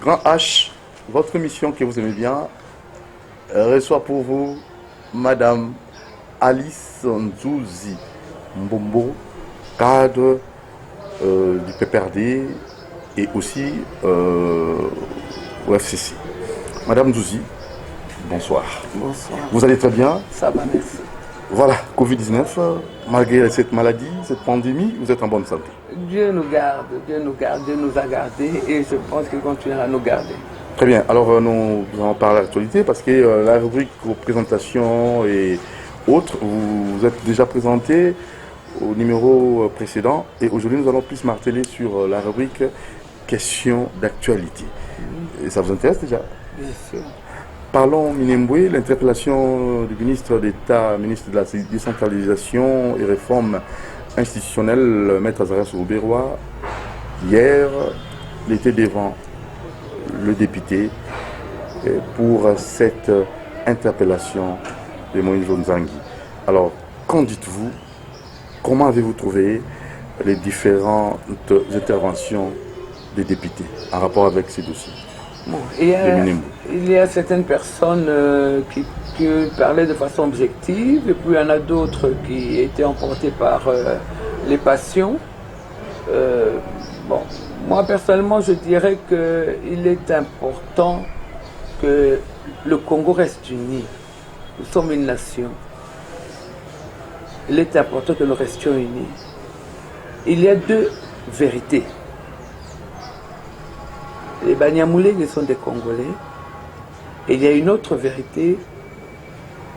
Grand H, votre mission que vous aimez bien, reçoit pour vous Madame Alice Nzouzi Mbombo, cadre du PPRD et aussi au FCC. Madame Nzouzi, bonsoir. Bonsoir. Vous allez très bien? Ça va, merci. Voilà, Covid-19, malgré cette maladie, cette pandémie, vous êtes en bonne santé. Dieu nous garde, Dieu nous garde, Dieu nous a gardés et je pense qu'il continuera à nous garder. Très bien, alors nous allons parler de l'actualité parce que la rubrique présentation et autres, vous êtes déjà présenté au numéro précédent et aujourd'hui nous allons plus marteler sur la rubrique questions d'actualité. Et ça vous intéresse déjà? Bien sûr. Parlons Minembwe, l'interpellation du ministre d'État, ministre de la décentralisation et réforme institutionnelle, Maître Azarias Ouberois. Hier, il était devant le député pour cette interpellation de Moïse Nzangi. Alors, qu'en dites-vous? Comment avez-vous trouvé les différentes interventions des députés en rapport avec ces dossiers? Bon, il y a certaines personnes qui parlaient de façon objective et puis il y en a d'autres qui étaient emportées par les passions. Bon, moi personnellement je dirais qu'il est important que le Congo reste uni. Nous sommes une nation. Il est important que nous restions unis. Il y a deux vérités. Les Banyamulenge sont des Congolais. Et il y a une autre vérité.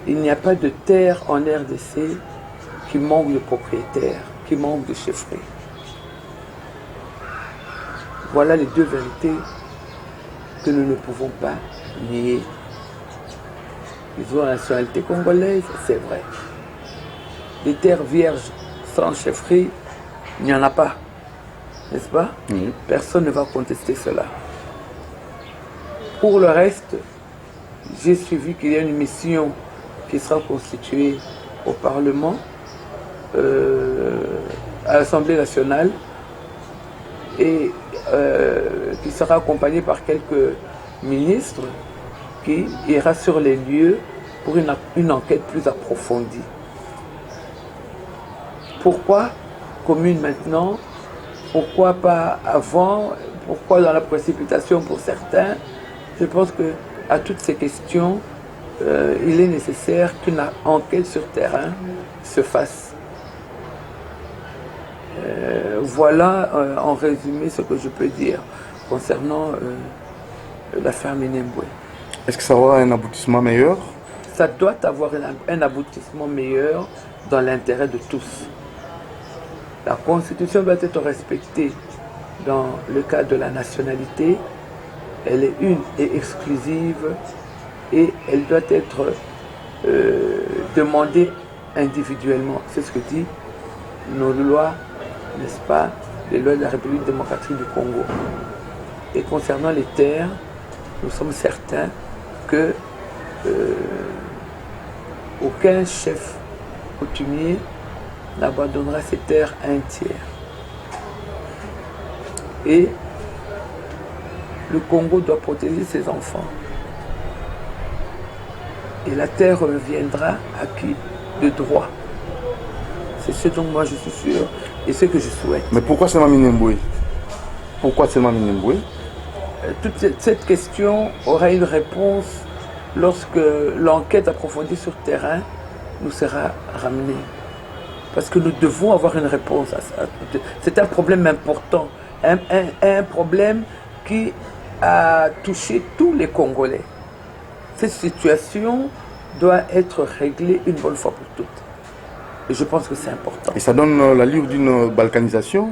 Il n'y a pas de terre en RDC qui manque de propriétaires, qui manque de chefferie. Voilà les deux vérités que nous ne pouvons pas nier. Ils ont la nationalité congolaise, c'est vrai. Des terres vierges sans chefferie, il n'y en a pas. N'est-ce pas? Personne ne va contester cela. Pour le reste, j'ai suivi qu'il y a une mission qui sera constituée au Parlement, à l'Assemblée nationale, et qui sera accompagnée par quelques ministres qui ira sur les lieux pour une enquête plus approfondie. Pourquoi commune maintenant? Pourquoi pas avant? Pourquoi dans la précipitation pour certains? Je pense qu'à toutes ces questions, il est nécessaire qu'une enquête sur terrain se fasse. Voilà en résumé ce que je peux dire concernant l'affaire Minembwe. Est-ce que ça aura un aboutissement meilleur? Ça doit avoir un aboutissement meilleur dans l'intérêt de tous. La Constitution doit être respectée dans le cadre de la nationalité. Elle est une et exclusive et elle doit être demandée individuellement. C'est ce que disent nos lois, n'est-ce pas, les lois de la République démocratique du Congo. Et concernant les terres, nous sommes certains que aucun chef coutumier n'abandonnera ses terres à un tiers. Et le Congo doit protéger ses enfants. Et la terre reviendra à qui? De droit. C'est ce dont moi je suis sûr et ce que je souhaite. Mais pourquoi seulement Minembwe? Pourquoi seulement Minembwe? Toute cette question aura une réponse lorsque l'enquête approfondie sur terrain nous sera ramenée. Parce que nous devons avoir une réponse à ça. C'est un problème important. Un problème qui a touché tous les Congolais. Cette situation doit être réglée une bonne fois pour toutes. Et je pense que c'est important. Et ça donne l'allure d'une balkanisation?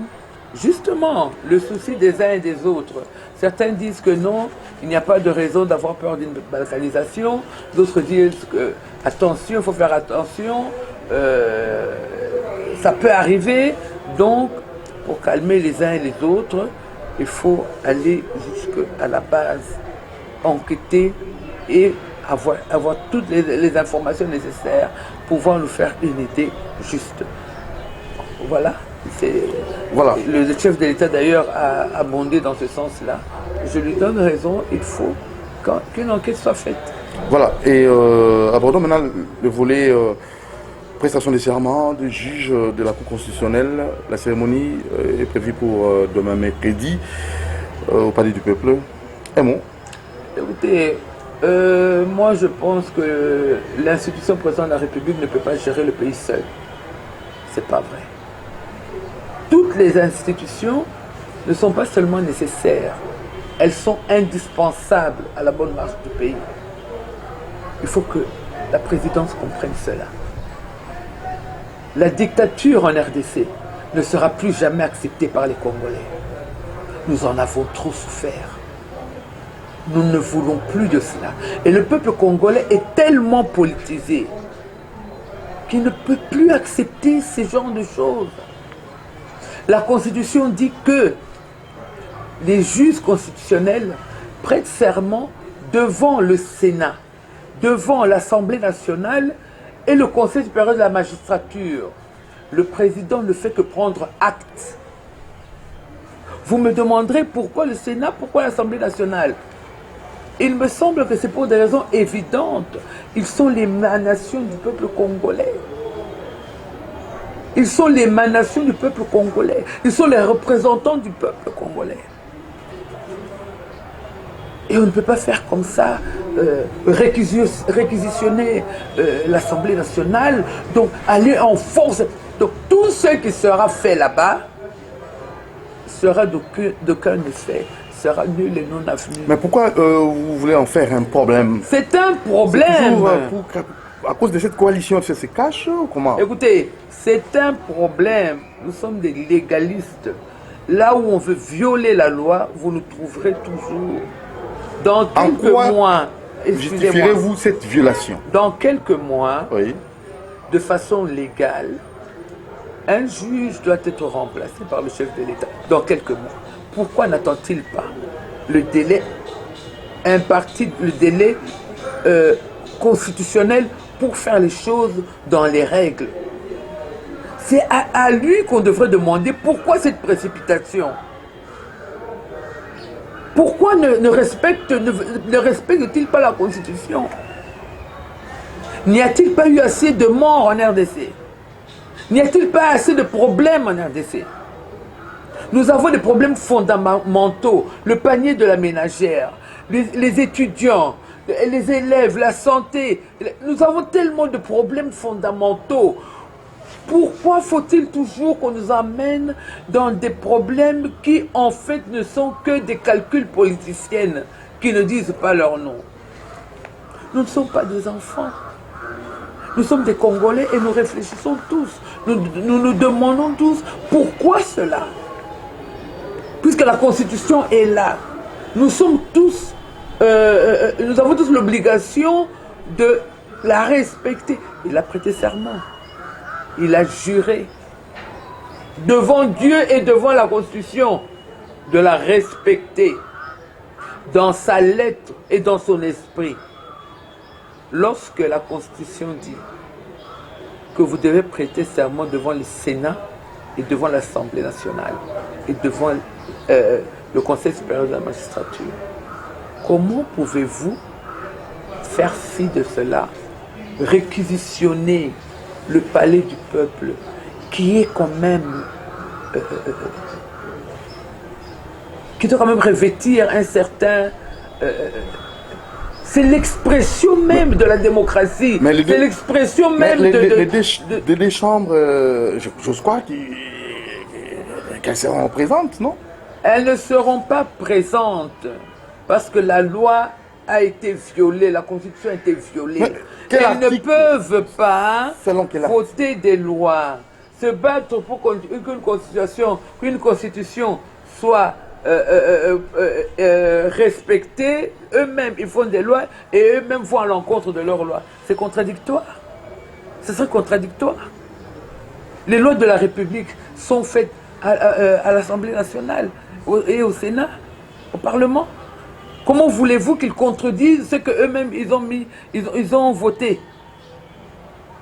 Justement, le souci des uns et des autres. Certains disent que non, il n'y a pas de raison d'avoir peur d'une balkanisation. D'autres disent que, attention, il faut faire attention. Ça peut arriver. Donc, pour calmer les uns et les autres, il faut aller jusqu'à la base, enquêter et avoir toutes les informations nécessaires pour pouvoir nous faire une idée juste. Voilà. Voilà. Le chef de l'État d'ailleurs a abondé dans ce sens-là. Je lui donne raison, il faut qu'une enquête soit faite. Voilà, et abordons maintenant le volet prestation des serments de juge de la Cour constitutionnelle. La cérémonie est prévue pour demain mercredi au Palais du Peuple. Un mot. Écoutez, moi je pense que l'institution président de la République ne peut pas gérer le pays seul. C'est pas vrai. Toutes les institutions ne sont pas seulement nécessaires, elles sont indispensables à la bonne marche du pays. Il faut que la présidence comprenne cela. La dictature en RDC ne sera plus jamais acceptée par les Congolais. Nous en avons trop souffert. Nous ne voulons plus de cela. Et le peuple congolais est tellement politisé qu'il ne peut plus accepter ce genre de choses. La Constitution dit que les juges constitutionnels prêtent serment devant le Sénat, devant l'Assemblée nationale et le Conseil supérieur de la magistrature. Le président ne fait que prendre acte. Vous me demanderez pourquoi le Sénat, pourquoi l'Assemblée nationale? Il me semble que c'est pour des raisons évidentes. Ils sont l'émanation du peuple congolais. Ils sont l'émanation du peuple congolais. Ils sont les représentants du peuple congolais. Et on ne peut pas faire comme ça, réquisitionner l'Assemblée nationale, donc aller en force. Donc tout ce qui sera fait là-bas sera d'aucun effet, sera nul et non avenu. Mais pourquoi vous voulez en faire un problème? C'est un problème. À cause de cette coalition, ça se cache ou comment? Écoutez, c'est un problème. Nous sommes des légalistes. Là où on veut violer la loi, vous nous trouverez toujours. Dans quelques mois, justifierez-vous cette violation? Dans quelques mois, oui, de façon légale, un juge doit être remplacé par le chef de l'État. Dans quelques mois. Pourquoi n'attend-il pas le délai imparti, le délai constitutionnel pour faire les choses dans les règles? C'est à lui qu'on devrait demander pourquoi cette précipitation. Pourquoi ne respecte-t-il pas la Constitution? N'y a-t-il pas eu assez de morts en RDC? N'y a-t-il pas assez de problèmes en RDC? Nous avons des problèmes fondamentaux, le panier de la ménagère, les étudiants, les élèves, la santé. Nous avons tellement de problèmes fondamentaux. Pourquoi faut-il toujours qu'on nous amène dans des problèmes qui en fait ne sont que des calculs politiciens qui ne disent pas leur nom? Nous ne sommes pas des enfants. Nous sommes des Congolais et nous réfléchissons tous. Nous demandons tous pourquoi cela. Puisque la Constitution est là. Nous sommes tous, nous avons tous l'obligation de la respecter. Il a prêté serment. Il a juré devant Dieu et devant la Constitution de la respecter dans sa lettre et dans son esprit. Lorsque la Constitution dit que vous devez prêter serment devant le Sénat et devant l'Assemblée nationale et devant le Conseil supérieur de la magistrature, comment pouvez-vous faire fi de cela, réquisitionner le palais du peuple, qui est quand même, qui doit quand même revêtir un certain, c'est l'expression même de la démocratie, c'est l'expression même de des chambres, je crois qu'elles seront présentes, non? Elles ne seront pas présentes parce que la loi a été violée, la Constitution a été violée. Elles ne peuvent pas voter des lois, se battre pour qu'une constitution soit respectée. Eux-mêmes, ils font des lois et eux-mêmes vont à l'encontre de leurs lois. C'est contradictoire. Ce serait contradictoire. Les lois de la République sont faites à l'Assemblée nationale et au Sénat, au Parlement. Comment voulez-vous qu'ils contredisent ce qu'eux-mêmes ils ont voté?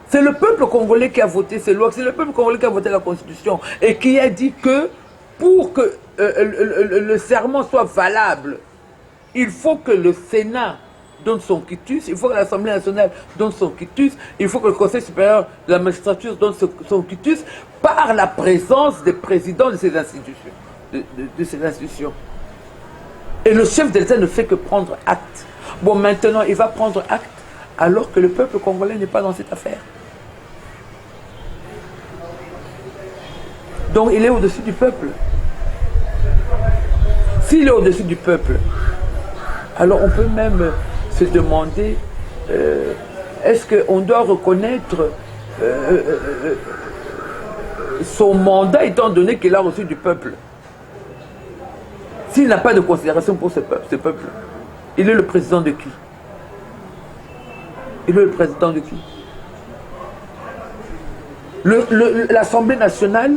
C'est le peuple congolais qui a voté ces lois, c'est le peuple congolais qui a voté la Constitution et qui a dit que pour que le serment soit valable, il faut que le Sénat donne son quitus, il faut que l'Assemblée nationale donne son quitus, il faut que le Conseil supérieur de la magistrature donne son quitus par la présence des présidents de ces institutions. De ces institutions. Et le chef de l'État ne fait que prendre acte. Bon, maintenant, il va prendre acte alors que le peuple congolais n'est pas dans cette affaire. Donc, il est au-dessus du peuple. S'il est au-dessus du peuple, alors on peut même se demander est-ce qu'on doit reconnaître son mandat étant donné qu'il a reçu du peuple. S'il n'a pas de considération pour ce peuple, il est le président de qui? Il est le président de qui? L'Assemblée nationale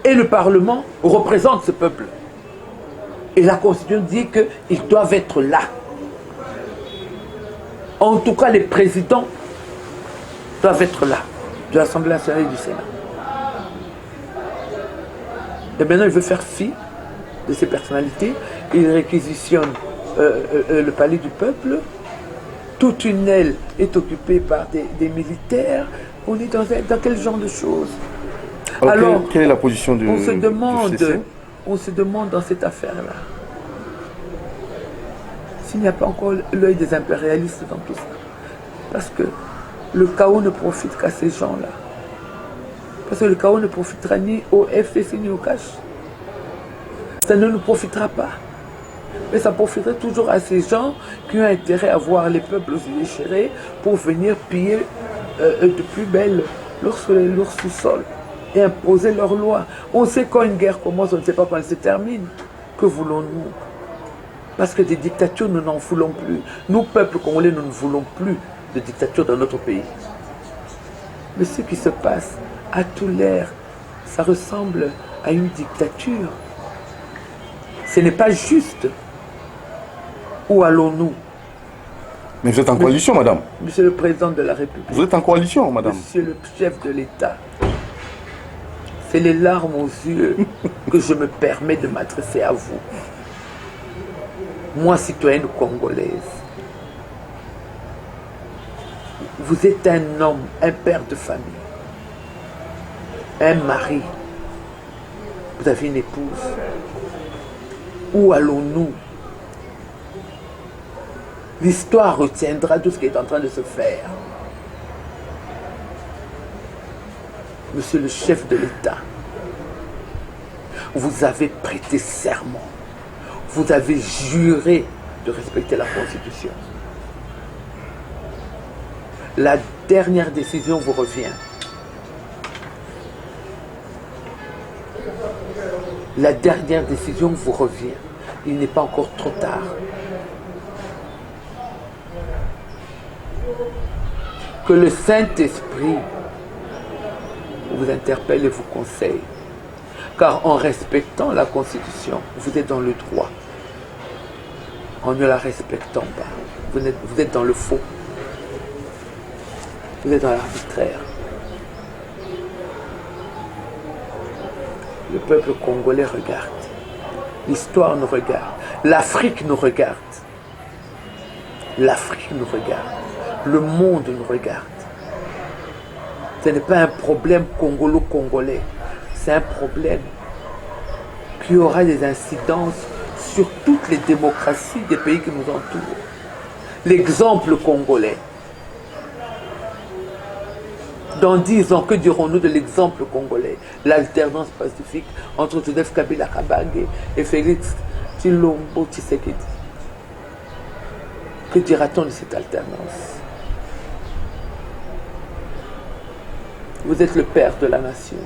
et le Parlement représentent ce peuple. Et la Constitution dit qu'ils doivent être là. En tout cas, les présidents doivent être là, de l'Assemblée nationale et du Sénat. Et maintenant, il veut faire fi de ces personnalités. Il réquisitionne le palais du peuple. Toute une aile est occupée par des militaires. On est dans quel genre de choses? Alors, quelle est la position du FCC? On se demande dans cette affaire-là s'il n'y a pas encore l'œil des impérialistes dans tout ça. Parce que le chaos ne profite qu'à ces gens-là. Parce que le chaos ne profitera ni au FCC ni au cash. Ça ne nous profitera pas. Mais ça profiterait toujours à ces gens qui ont intérêt à voir les peuples déchirés pour venir piller de plus belle leur sous-sol et imposer leurs lois. On sait quand une guerre commence, on ne sait pas quand elle se termine. Que voulons-nous? Parce que des dictatures, nous n'en voulons plus. Nous, peuple congolais, nous ne voulons plus de dictature dans notre pays. Mais ce qui se passe à tout l'air, ça ressemble à une dictature. Ce n'est pas juste. Où allons-nous? Mais vous êtes en coalition, madame. Monsieur le Président de la République. Vous êtes en coalition, madame. Monsieur le chef de l'État. C'est les larmes aux yeux que je me permets de m'adresser à vous. Moi, citoyenne congolaise. Vous êtes un homme, un père de famille, un mari. Vous avez une épouse. Où allons-nous? L'histoire retiendra tout ce qui est en train de se faire. Monsieur le chef de l'État, vous avez prêté serment. Vous avez juré de respecter la Constitution. La dernière décision vous revient. La dernière décision vous revient. Il n'est pas encore trop tard. Que le Saint-Esprit vous interpelle et vous conseille. Car en respectant la Constitution, vous êtes dans le droit. En ne la respectant pas, vous êtes dans le faux. Vous êtes dans l'arbitraire. Le peuple congolais regarde. L'histoire nous regarde. L'Afrique nous regarde. L'Afrique nous regarde. Le monde nous regarde. Ce n'est pas un problème congolo-congolais. C'est un problème qui aura des incidences sur toutes les démocraties des pays qui nous entourent. L'exemple congolais. Dans 10 ans, que dirons-nous de l'exemple congolais? L'alternance pacifique entre Joseph Kabila Kabange et Félix Tshilombo Tshisekedi. Que dira-t-on de cette alternance? Vous êtes le père de la nation.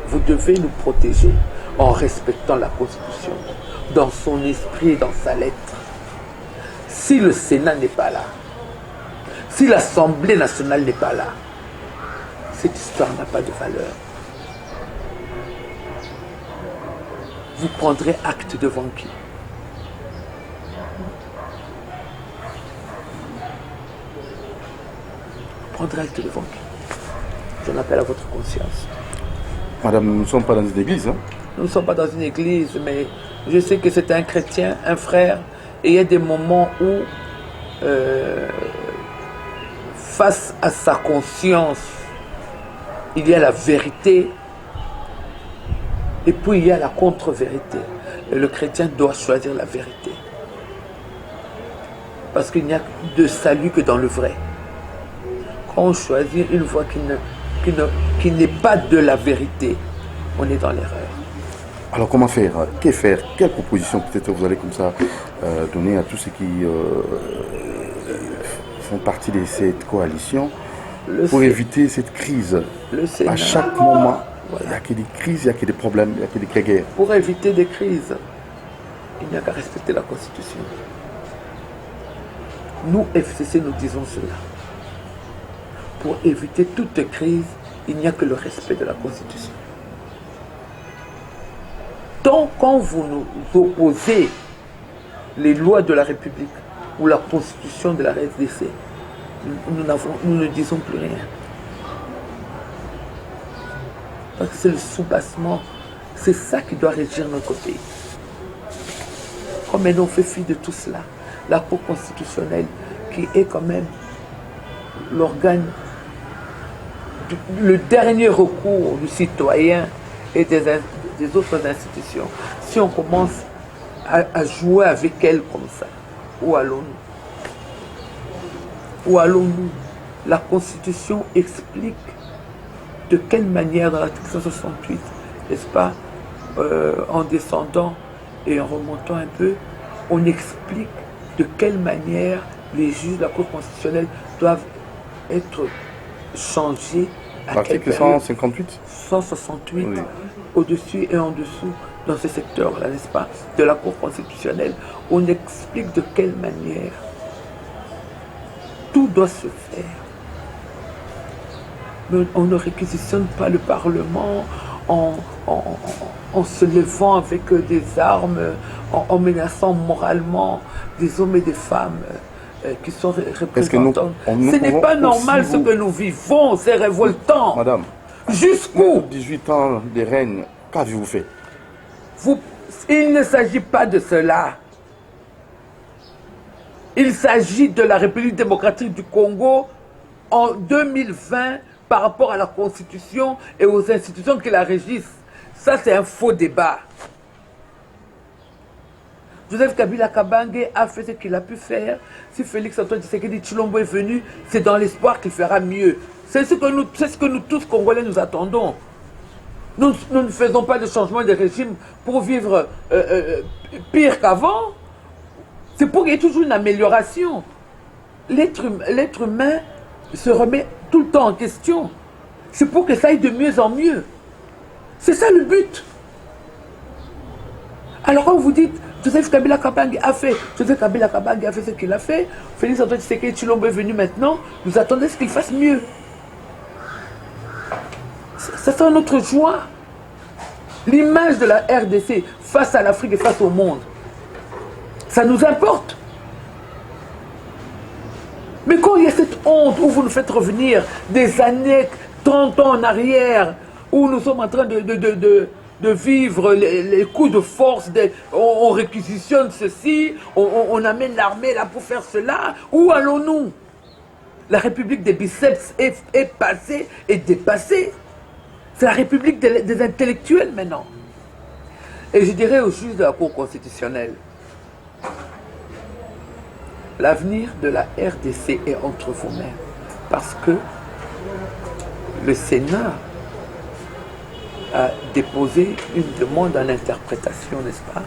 Vous devez nous protéger en respectant la Constitution, dans son esprit et dans sa lettre. Si le Sénat n'est pas là, si l'Assemblée nationale n'est pas là, cette histoire n'a pas de valeur. Vous prendrez acte devant qui? Vous prendrez acte devant qui? J'en appelle à votre conscience. Madame, nous ne sommes pas dans une église. Hein? Nous ne sommes pas dans une église, mais je sais que c'est un chrétien, un frère, et il y a des moments où, face à sa conscience, il y a la vérité, et puis il y a la contre-vérité. Et le chrétien doit choisir la vérité. Parce qu'il n'y a de salut que dans le vrai. Quand on choisit une voie qui n'est pas de la vérité, on est dans l'erreur. Alors comment faire? Que faire? Quelle proposition peut-être vous allez comme ça donner à tous ceux qui font partie de cette coalition pour éviter cette crise? À chaque moment, il n'y a que des crises, il n'y a que des problèmes, il n'y a que des guerres. Pour éviter des crises, il n'y a qu'à respecter la Constitution. Nous, FCC, nous disons cela. Pour éviter toute crise, il n'y a que le respect de la Constitution. Tant quand vous nous opposez les lois de la République ou la Constitution de la RDC, nous ne disons plus rien. Parce que c'est le soubassement, c'est ça qui doit régir notre pays. Comme maintenant on fait fi de tout cela, la Cour constitutionnelle, qui est quand même l'organe, le dernier recours du citoyen et des autres institutions. Si on commence à jouer avec elle comme ça, où allons-nous? Où allons-nous? La Constitution explique de quelle manière, dans l'article 168, n'est-ce pas, en descendant et en remontant un peu, on explique de quelle manière les juges de la Cour constitutionnelle doivent être changés. L'article 158 168, oui. Au-dessus et en dessous, dans ce secteur-là, n'est-ce pas, de la Cour constitutionnelle, on explique de quelle manière tout doit se faire. Mais on ne réquisitionne pas le Parlement en se levant avec des armes, en menaçant moralement des hommes et des femmes qui sont représentants. Ce n'est pas normal ce que nous vivons, c'est révoltant. Madame, jusqu'où 18 ans de règne, qu'avez-vous fait? Il ne s'agit pas de cela. Il s'agit de la République démocratique du Congo en 2020 par rapport à la Constitution et aux institutions qui la régissent. Ça, c'est un faux débat. Joseph Kabila Kabange a fait ce qu'il a pu faire. Si Félix Antoine Tshisekedi Tshilombo est venu, c'est dans l'espoir qu'il fera mieux. C'est ce que nous tous Congolais nous attendons. Nous ne faisons pas de changement de régime pour vivre pire qu'avant. C'est pour qu'il y ait toujours une amélioration. L'être humain se remet tout le temps en question. C'est pour que ça aille de mieux en mieux. C'est ça le but. Alors quand vous dites, Joseph Kabila Kabange a fait ce qu'il a fait, Félix Antoine Tshisekedi Tshilombo est venu maintenant, nous attendons à ce qu'il fasse mieux. Ça sera notre joie. L'image de la RDC face à l'Afrique et face au monde, ça nous importe. Mais quand il y a cette honte où vous nous faites revenir des années, 30 ans en arrière, où nous sommes en train de vivre les coups de force, on réquisitionne ceci, on amène l'armée là pour faire cela, où allons-nous? La République des biceps est passée et dépassée. C'est la République des intellectuels maintenant. Et je dirais aux juges de la Cour constitutionnelle, l'avenir de la RDC est entre vous-mêmes. Parce que le Sénat a déposé une demande en interprétation, n'est-ce pas,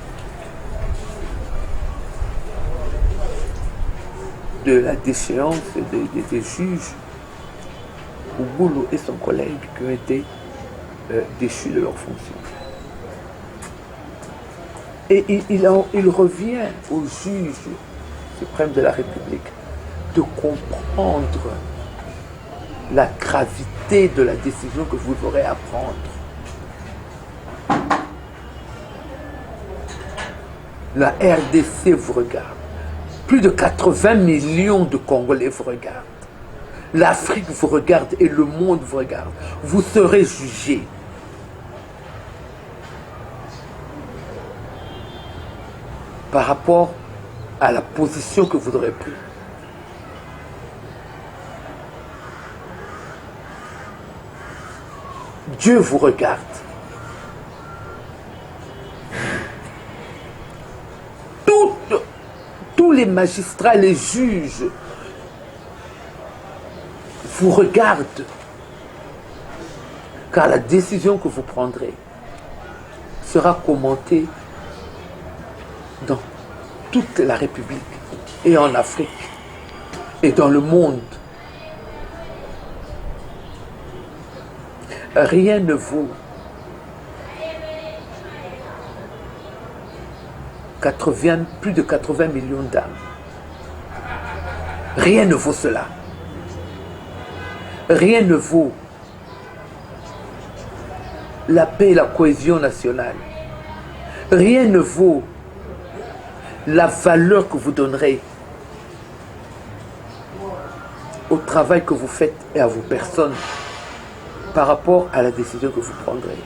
de la déchéance des juges Ouboulou et son collègue qui ont été déchus de leurs fonctions. Et il revient aux juges suprêmes de la République de comprendre la gravité de la décision que vous aurez à prendre. La RDC vous regarde. Plus de 80 millions de Congolais vous regardent. L'Afrique vous regarde et le monde vous regarde. Vous serez jugés. Par rapport à la position que vous aurez prise. Dieu vous regarde. Tous les magistrats, les juges vous regardent. Car la décision que vous prendrez sera commentée dans toute la République et en Afrique et dans le monde. Rien ne vaut 80, plus de 80 millions d'âmes. Rien ne vaut cela. Rien ne vaut la paix et la cohésion nationale. Rien ne vaut la valeur que vous donnerez au travail que vous faites et à vos personnes par rapport à la décision que vous prendrez.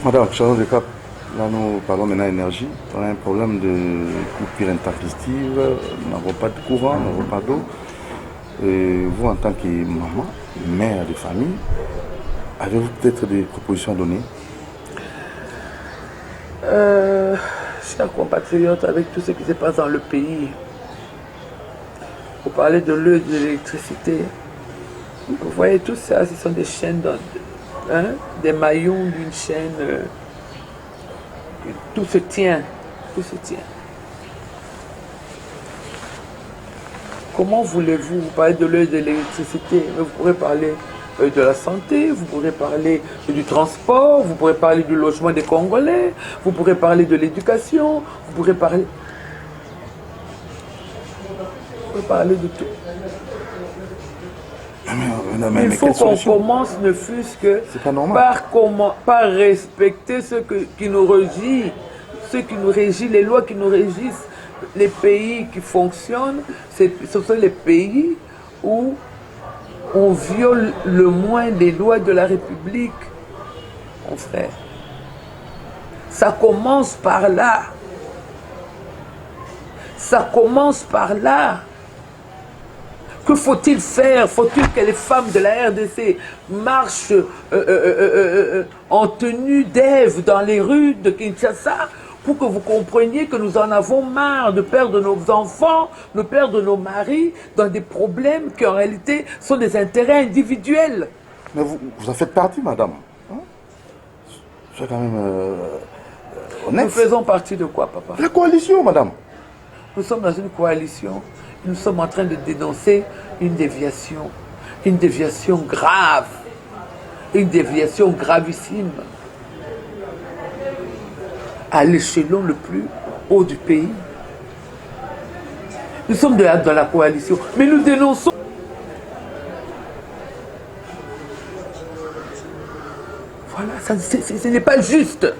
Madame, changeons de cap. Là, nous parlons maintenant d'énergie. On a un problème de coupure intempestive. Nous n'avons pas de courant, nous n'avons pas d'eau. Vous, en tant que maman, mère de famille, avez-vous peut-être des propositions à donner? Chers compatriotes, avec tout ce qui se passe dans le pays, vous parlez de l'eau et de l'électricité. Vous voyez tout ça, ce sont des chaînes, des maillons d'une chaîne. Tout se tient, tout se tient. Comment voulez-vous parler de l'eau et de l'électricité? Vous pourrez parler de la santé, vous pourrez parler du transport, vous pourrez parler du logement des Congolais, vous pourrez parler de l'éducation, vous pourrez parler de tout. Il faut qu'on commence, ne fût-ce que par respecter ce qui nous régit, les lois qui nous régissent. Les pays qui fonctionnent, ce sont les pays où on viole le moins les lois de la République, mon frère. Ça commence par là. Ça commence par là. Que faut-il faire? Faut-il que les femmes de la RDC marchent en tenue d'Ève dans les rues de Kinshasa pour que vous compreniez que nous en avons marre de perdre nos enfants, de perdre nos maris dans des problèmes qui en réalité sont des intérêts individuels? Mais vous en faites partie, madame. C'est quand même honnête. Nous faisons partie de quoi, papa? La coalition, madame. Nous sommes dans une coalition. Nous sommes en train de dénoncer une déviation grave, une déviation gravissime à l'échelon le plus haut du pays. Nous sommes dans la coalition, mais nous dénonçons. Voilà, ce n'est pas juste.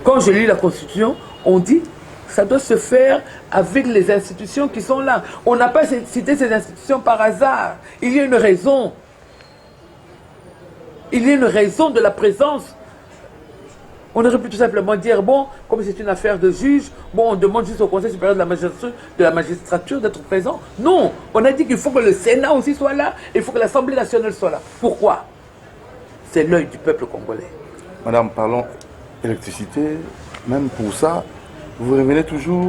Quand je lis la Constitution, on dit ça doit se faire avec les institutions qui sont là. On n'a pas cité ces institutions par hasard. Il y a une raison. Il y a une raison de la présence. On aurait pu tout simplement dire, bon, comme c'est une affaire de juge, bon, on demande juste au Conseil supérieur de la magistrature d'être présent. Non, on a dit qu'il faut que le Sénat aussi soit là, et il faut que l'Assemblée nationale soit là. Pourquoi? C'est l'œil du peuple congolais. Madame, parlons électricité. Même pour ça, vous revenez toujours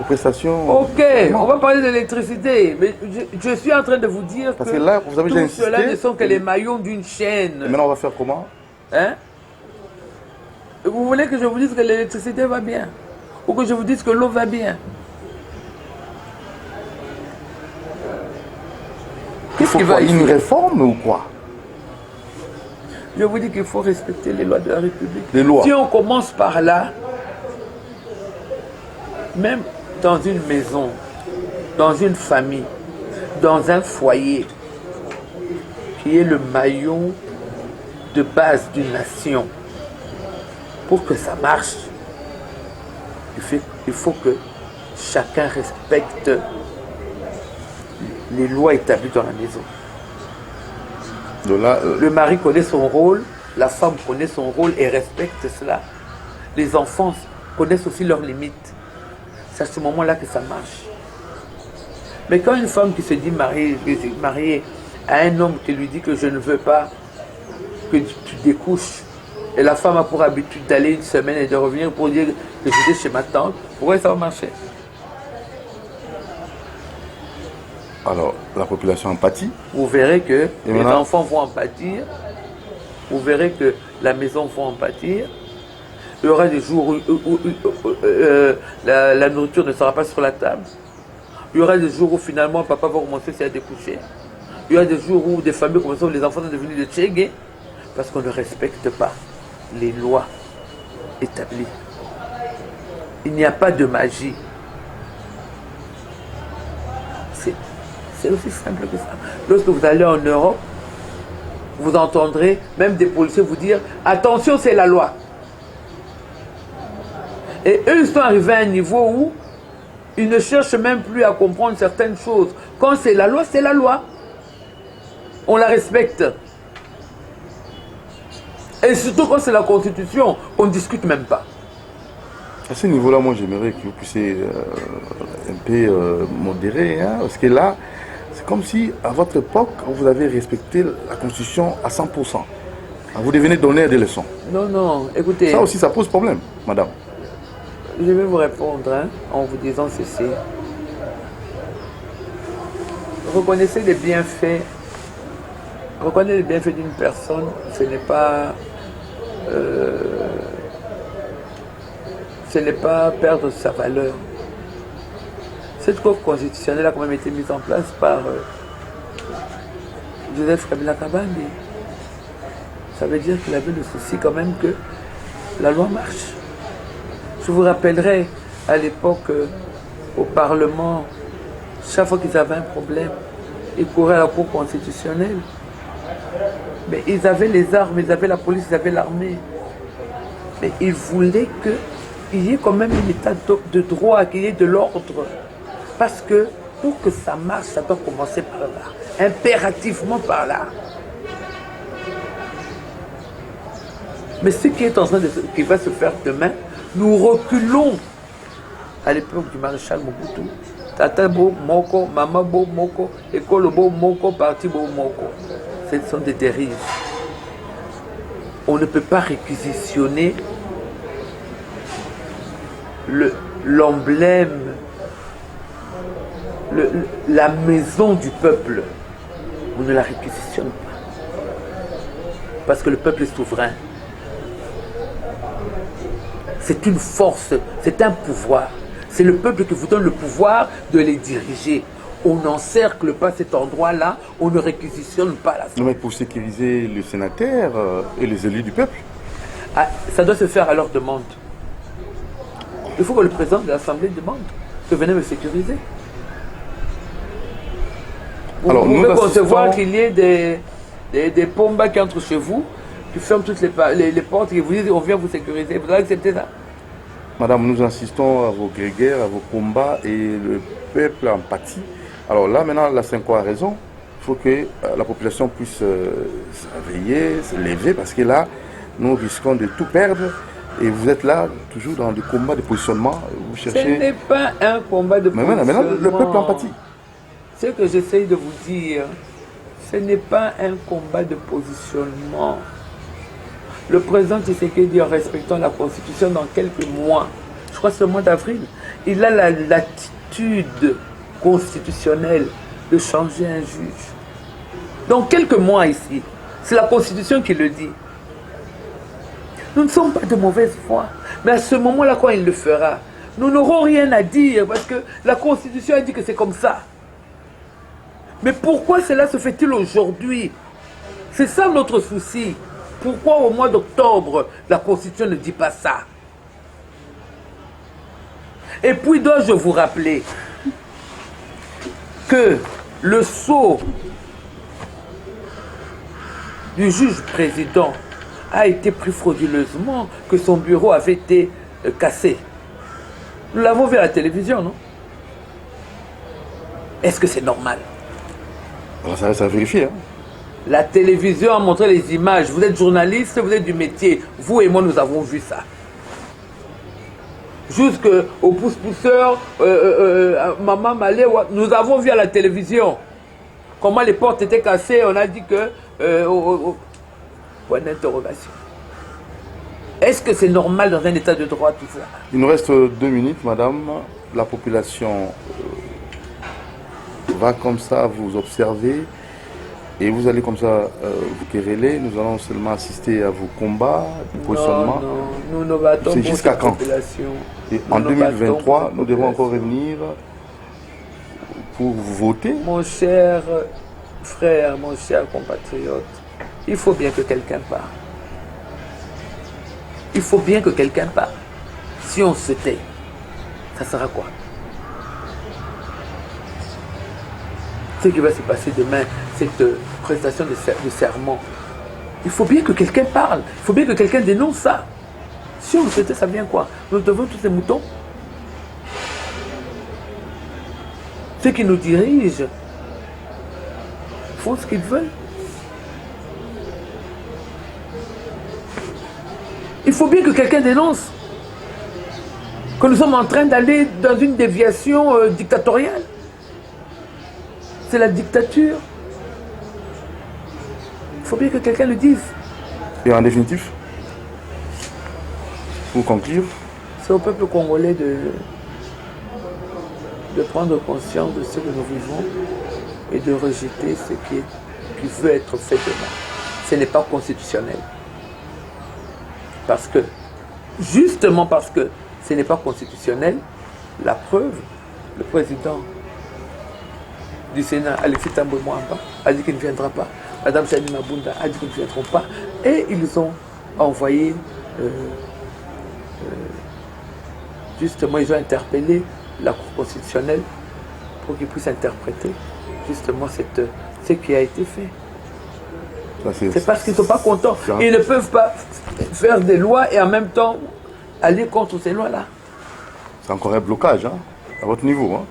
aux prestations. Ok, on va parler de l'électricité, mais je suis en train de vous dire parce que là, vous avez tout déjà insisté, cela ne sont que les maillons d'une chaîne. Et maintenant, on va faire comment? Hein? Vous voulez que je vous dise que l'électricité va bien? Ou que je vous dise que l'eau va bien? Qu'est-ce qui va une réforme ou quoi? Je vous dis qu'il faut respecter les lois de la République. Les lois. Si on commence par là, même dans une maison, dans une famille, dans un foyer, qui est le maillon de base d'une nation, pour que ça marche, Il faut que chacun respecte les lois établies dans la maison. Donc là, Le mari connaît son rôle, la femme connaît son rôle et respecte cela. Les enfants connaissent aussi leurs limites. C'est à ce moment-là que ça marche. Mais quand une femme qui se dit mariée à un homme qui lui dit que je ne veux pas que tu découches, et la femme a pour habitude d'aller une semaine et de revenir pour dire que j'étais chez ma tante, pourquoi ça va marcher? alors, la population en pâtit. Vous verrez que les maintenant enfants vont en pâtir, vous verrez que la maison va en pâtir. Il y aura des jours où la nourriture ne sera pas sur la table. Il y aura des jours où finalement papa va commencer à découcher. Il y aura des jours où des familles commencent, les enfants sont devenus de tchégués parce qu'on ne respecte pas les lois établies. Il n'y a pas de magie. C'est aussi simple que ça. Lorsque vous allez en Europe, vous entendrez même des policiers vous dire « Attention, c'est la loi ». Et eux, ils sont arrivés à un niveau où ils ne cherchent même plus à comprendre certaines choses. Quand c'est la loi, c'est la loi. On la respecte. Et surtout quand c'est la Constitution, on ne discute même pas. À ce niveau-là, moi, j'aimerais que vous puissiez un peu modérer, hein, parce que là, c'est comme si, à votre époque, vous avez respecté la Constitution à 100%. Vous devenez donner des leçons. Non, non, écoutez. Ça aussi, ça pose problème, madame. Je vais vous répondre en vous disant ceci. Reconnaissez les bienfaits. Reconnaître les bienfaits d'une personne, ce n'est pas perdre sa valeur. Cette cour constitutionnelle a quand même été mise en place par Joseph Kabila Kabange. Ça veut dire qu'il avait le souci quand même que la loi marche. Je vous rappellerai à l'époque au Parlement, chaque fois qu'ils avaient un problème, ils couraient à la Cour constitutionnelle. Mais ils avaient les armes, ils avaient la police, ils avaient l'armée. Mais ils voulaient qu'il y ait quand même un état de droit, qu'il y ait de l'ordre. Parce que pour que ça marche, ça doit commencer par là. Impérativement par là. Mais ce qui est en train qui va se faire demain, nous reculons à l'époque du maréchal Mobutu. Tata Bo Moko, Mama Bo Moko, École Bo Moko, Parti Bo Moko. Ce sont des dérives. On ne peut pas réquisitionner l'emblème, la maison du peuple. On ne la réquisitionne pas. Parce que le peuple est souverain. C'est une force, c'est un pouvoir. C'est le peuple qui vous donne le pouvoir de les diriger. On n'encercle pas cet endroit-là, on ne réquisitionne pas la Non, mais pour sécuriser les sénateurs et les élus du peuple. Ah, ça doit se faire à leur demande. Il faut que le président de l'Assemblée demande que venez me sécuriser. Vous pouvez concevoir qu'il y ait des pombas qui entrent chez vous, qui ferment toutes les portes et vous disent on vient vous sécuriser. Vous allez accepter ça? Madame, nous assistons à vos grégaires, à vos combats et le peuple en pâtit. Alors là, maintenant, la Cinco a raison. Il faut que la population puisse se réveiller, se lever, parce que là, nous risquons de tout perdre. Et vous êtes là, toujours dans des combats de positionnement. Vous cherchez... Ce n'est pas un combat de positionnement. Mais maintenant, le peuple en pâtit. Ce que j'essaye de vous dire, ce n'est pas un combat de positionnement. Le président Tshisekedi, en respectant la Constitution dans quelques mois, je crois que c'est le mois d'avril, il a la latitude constitutionnelle de changer un juge. Dans quelques mois ici, c'est la Constitution qui le dit. Nous ne sommes pas de mauvaise foi. Mais à ce moment-là, quand il le fera, nous n'aurons rien à dire parce que la Constitution a dit que c'est comme ça. Mais pourquoi cela se fait-il aujourd'hui? C'est ça notre souci. Pourquoi au mois d'octobre, la Constitution ne dit pas ça? Et puis dois-je vous rappeler que le sceau du juge président a été pris frauduleusement, que son bureau avait été cassé. Nous l'avons vu à la télévision, non? Est-ce que c'est normal? Alors ça reste à vérifier. Hein. La télévision a montré les images. Vous êtes journaliste, vous êtes du métier. Vous et moi, nous avons vu ça. Jusqu'au pouce-pousseur, Maman Malé, nous avons vu à la télévision comment les portes étaient cassées. On a dit que... point d'interrogation. Est-ce que c'est normal dans un état de droit tout ça? Il nous reste 2 minutes, madame. La population va comme ça vous observer et vous allez comme ça vous quereller. Nous allons seulement assister à vos combats, vos positionnements. Non, nous nous battons C'est pour jusqu'à cette quand? population. Et en 2023, nous devons encore revenir pour voter. Mon cher frère, mon cher compatriote, il faut bien que quelqu'un parle. Il faut bien que quelqu'un parle. Si on se tait, ça sera quoi? Ce qui va se passer demain, cette prestation de serment. Il faut bien que quelqu'un parle. Il faut bien que quelqu'un dénonce ça. Si on se tait, ça vient quoi? Nous devons tous ces moutons. Ceux qui nous dirigent font ce qu'ils veulent. Il faut bien que quelqu'un dénonce que nous sommes en train d'aller dans une déviation dictatoriale. C'est la dictature. Il faut bien que quelqu'un le dise. Et en définitif, pour conclure, c'est au peuple congolais de prendre conscience de ce que nous vivons et de rejeter ce qui veut être fait demain. Ce n'est pas constitutionnel. Parce que, justement parce que ce n'est pas constitutionnel, la preuve, le président du Sénat, Alexis Tambwe Mwamba, a dit qu'il ne viendra pas. Madame Chani Mabunda a dit qu'ils ne viendront pas. Et ils ont envoyé, justement, ils ont interpellé la Cour constitutionnelle pour qu'ils puissent interpréter justement ce qui a été fait. C'est parce qu'ils ne sont pas contents. Ils ne peuvent pas faire des lois et en même temps aller contre ces lois-là. C'est encore un blocage, hein, à votre niveau. Hein.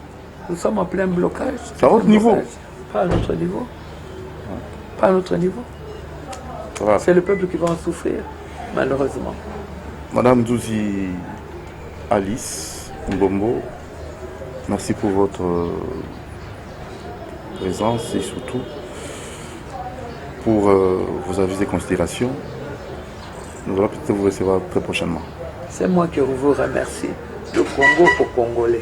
Nous sommes en plein blocage. C'est à votre niveau? Pas à notre niveau. Pas à notre niveau. C'est le peuple qui va en souffrir, malheureusement. Madame Douzi Alice Mbombo, merci pour votre présence et surtout pour vos avis et considérations. Nous allons peut-être vous recevoir très prochainement. C'est moi qui vous remercie. Le Congo aux Congolais.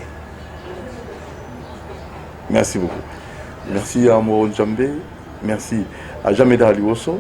Merci beaucoup. Merci à Moro Djambé. Merci à Jameda Aliwoso.